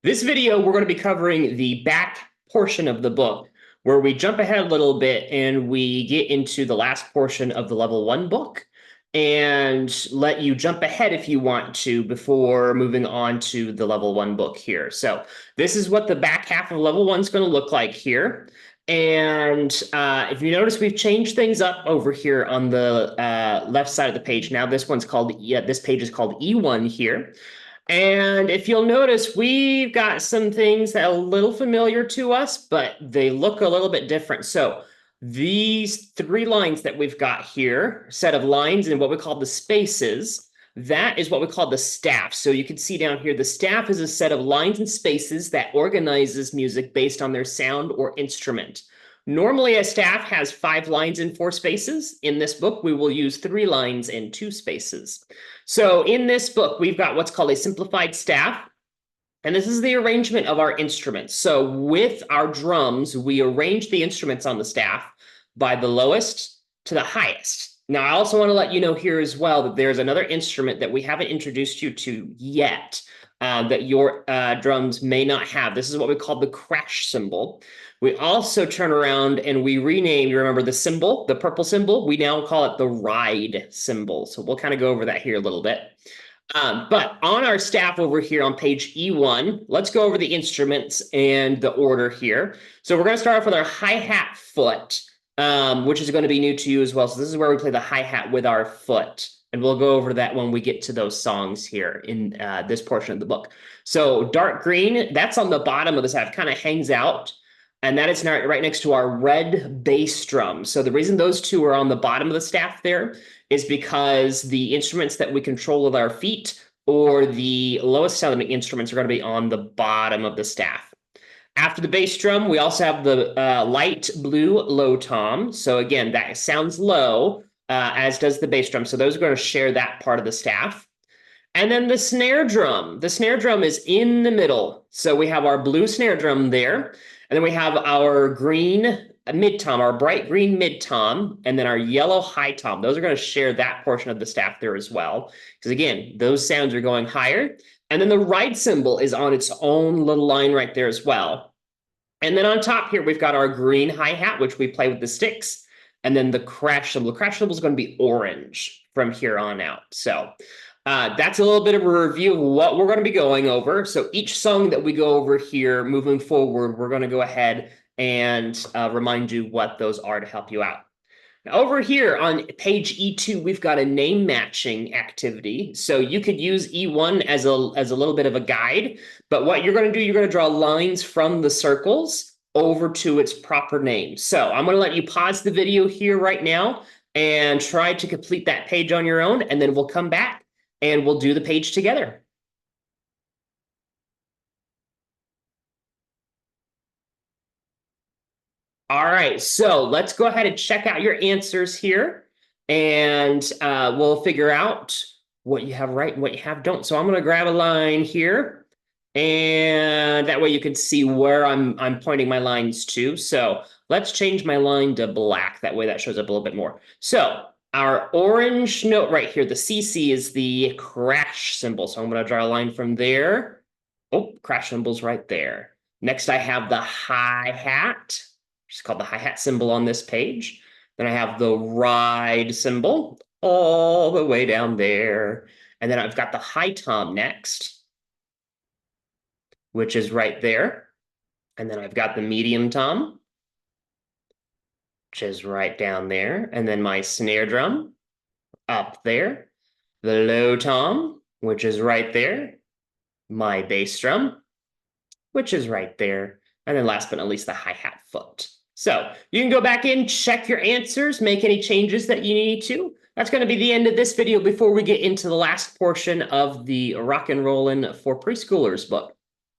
This video, we're going to be covering the back portion of the book, where we jump ahead a little bit and we get into the last portion of the level 1 book and let you jump ahead if you want to before moving on to the level 1 book here. So this is what the back half of level 1 is going to look like here. And if you notice, we've changed things up over here on the left side of the page. Now this page is called E1 here. And if you'll notice, we've got some things that are a little familiar to us, but they look a little bit different. So these 3 lines that we've got here, set of lines in what we call the spaces, that is what we call the staff. So you can see down here, the staff is a set of lines and spaces that organizes music based on their sound or instrument. Normally, a staff has 5 lines and 4 spaces. In this book, we will use 3 lines and 2 spaces. So in this book, we've got what's called a simplified staff. And this is the arrangement of our instruments. So with our drums, we arrange the instruments on the staff by the lowest to the highest. Now, I also want to let you know here as well that there's another instrument that we haven't introduced you to yet that your drums may not have. This is what we call the crash cymbal. We also turn around and we rename, you remember the symbol, the purple symbol? We now call it the ride cymbal. So we'll kind of go over that here a little bit. But on our staff over here on page E1, let's go over the instruments and the order here. So we're going to start off with our hi-hat foot, which is going to be new to you as well. So this is where we play the hi-hat with our foot. And we'll go over that when we get to those songs here in this portion of the book. So dark green, that's on the bottom of the staff, kind of hangs out. And that is right next to our red bass drum. So the reason those 2 are on the bottom of the staff there is because the instruments that we control with our feet or the lowest sounding instruments are going to be on the bottom of the staff. After the bass drum, we also have the light blue low tom. So again, that sounds low, as does the bass drum. So those are going to share that part of the staff. And then the snare drum. The snare drum is in the middle. So we have our blue snare drum there. And then we have our green mid-tom, our bright green mid-tom, and then our yellow high-tom. Those are going to share that portion of the staff there as well. Because again, those sounds are going higher. And then the ride cymbal is on its own little line right there as well. And then on top here, we've got our green hi-hat, which we play with the sticks. And then the crash cymbal. The crash cymbal is going to be orange from here on out. So that's a little bit of a review of what we're going to be going over. So each song that we go over here moving forward, we're going to go ahead and remind you what those are to help you out. Now, over here on page E2, we've got a name matching activity. So you could use E1 as a little bit of a guide. But what you're going to do, you're going to draw lines from the circles over to its proper name. So I'm going to let you pause the video here right now and try to complete that page on your own. And then we'll come back and we'll do the page together. All right, so let's go ahead and check out your answers here. And we'll figure out what you have right and what you have don't. So I'm going to grab a line here. And that way you can see where I'm pointing my lines to. So let's change my line to black. That way that shows up a little bit more. So our orange note right here, the CC, is the crash cymbal. So I'm going to draw a line from there. Oh, crash cymbal's right there. Next, I have the hi-hat, which is called the hi-hat symbol on this page. Then I have the ride cymbal all the way down there. And then I've got the high tom next, which is right there. And then I've got the medium tom, which is right down there. And then my snare drum up there. The low tom, which is right there. My bass drum, which is right there. And then last but not least, the hi-hat foot. So you can go back in, check your answers, make any changes that you need to. That's going to be the end of this video before we get into the last portion of the Rock'n'Rollin' for Preschoolers book.